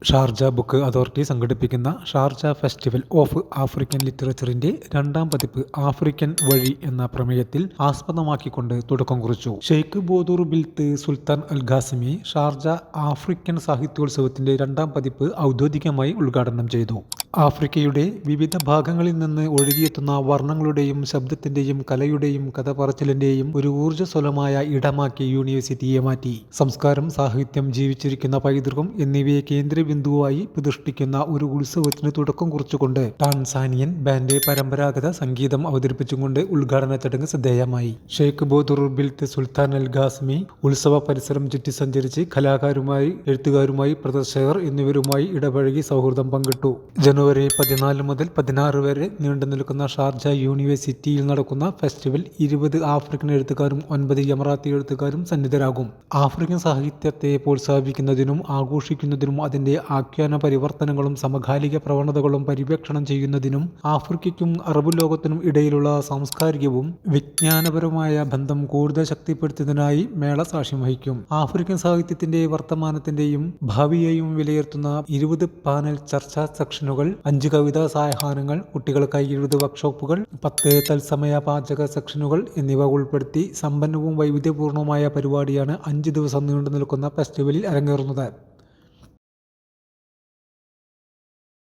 Sharjah book authority സംഘടിപ്പിക്കുന്ന Sharjah festival of African ലിറ്ററേച്ചറിന്റെ രണ്ടാം പതിപ്പ് ആഫ്രിക്കൻ വഴി എന്ന പ്രമേയത്തിൽ ആസ്പദമാക്കിക്കൊണ്ട് തുടക്കം കുറിച്ചു. ഷെയ്ഖ് ബോദൂർ ബിൽത്ത് സുൽത്താൻ അൽ ഖാസിമി ഷാർജ ആഫ്രിക്കൻ സാഹിത്യോത്സവത്തിന്റെ രണ്ടാം പതിപ്പ് ഔദ്യോഗികമായി ഉദ്ഘാടനം ചെയ്തു. ആഫ്രിക്കയുടെ വിവിധ ഭാഗങ്ങളിൽ നിന്ന് ഒഴുകിയെത്തുന്ന വർണ്ണങ്ങളുടെയും ശബ്ദത്തിന്റെയും കലയുടെയും കഥ പറച്ചിലിന്റെയും ഒരു ഊർജ്ജസ്വലമായ ഇടമാക്കി യൂണിവേഴ്സിറ്റിയെ മാറ്റി. സംസ്കാരം, സാഹിത്യം, ജീവിച്ചിരിക്കുന്ന പൈതൃകം എന്നിവയെ കേന്ദ്രബിന്ദുവായി പ്രതിഷ്ഠിക്കുന്ന ഒരു ഉത്സവത്തിന് തുടക്കം കുറിച്ചുകൊണ്ട് ടാൻസാനിയൻ ബാൻഡ് പരമ്പരാഗത സംഗീതം അവതരിപ്പിച്ചുകൊണ്ട് ഉദ്ഘാടന ചടങ്ങ് ശ്രദ്ധേയമായി. ഷെയ്ഖ് ബോദൂർ ബിൽത്ത് സുൽത്താൻ അൽ ഖാസിമി ഉത്സവ പരിസരം ചുറ്റി സഞ്ചരിച്ച് കലാകാരുമായി, എഴുത്തുകാരുമായി, പ്രദർശകർ എന്നിവരുമായി ഇടപഴകി സൗഹൃദം പങ്കിട്ടു. ജനുവരി 14 മുതൽ 16 വരെ നീണ്ടുനിൽക്കുന്ന ഷാർജ യൂണിവേഴ്സിറ്റിയിൽ നടക്കുന്ന ഫെസ്റ്റിവൽ 20 ആഫ്രിക്കൻ എഴുത്തുകാരും 9 എമറാത്തി എഴുത്തുകാരും സന്നിധരാകും. ആഫ്രിക്കൻ സാഹിത്യത്തെ പ്രോത്സാഹിപ്പിക്കുന്നതിനും ആഘോഷിക്കുന്നതിനും അതിന്റെ ആഖ്യാന പരിവർത്തനങ്ങളും സമകാലിക പ്രവണതകളും പര്യവേക്ഷണം ചെയ്യുന്നതിനും ആഫ്രിക്കയ്ക്കും അറബ് ലോകത്തിനും ഇടയിലുള്ള സാംസ്കാരികവും വിജ്ഞാനപരമായ ബന്ധം കൂടുതൽ ശക്തിപ്പെടുത്തുന്നതിനായി മേള സാക്ഷ്യം വഹിക്കും. ആഫ്രിക്കൻ സാഹിത്യത്തിന്റെ വർത്തമാനത്തിന്റെയും ഭാവിയെയും വിലയിരുത്തുന്ന 20 പാനൽ ചർച്ചാ സെക്ഷനുകൾ, 5 കവിതാ സായാഹ്നങ്ങൾ, കുട്ടികൾക്കായി 20 വർക്ക്ഷോപ്പുകൾ, 10 തത്സമയ പാചക സെക്ഷനുകൾ എന്നിവ ഉൾപ്പെടുത്തി സമ്പന്നവും വൈവിധ്യപൂർണവുമായ പരിപാടിയാണ് 5 ദിവസം നീണ്ടു നിൽക്കുന്ന ഫെസ്റ്റിവലിൽ അരങ്ങേറുന്നത്.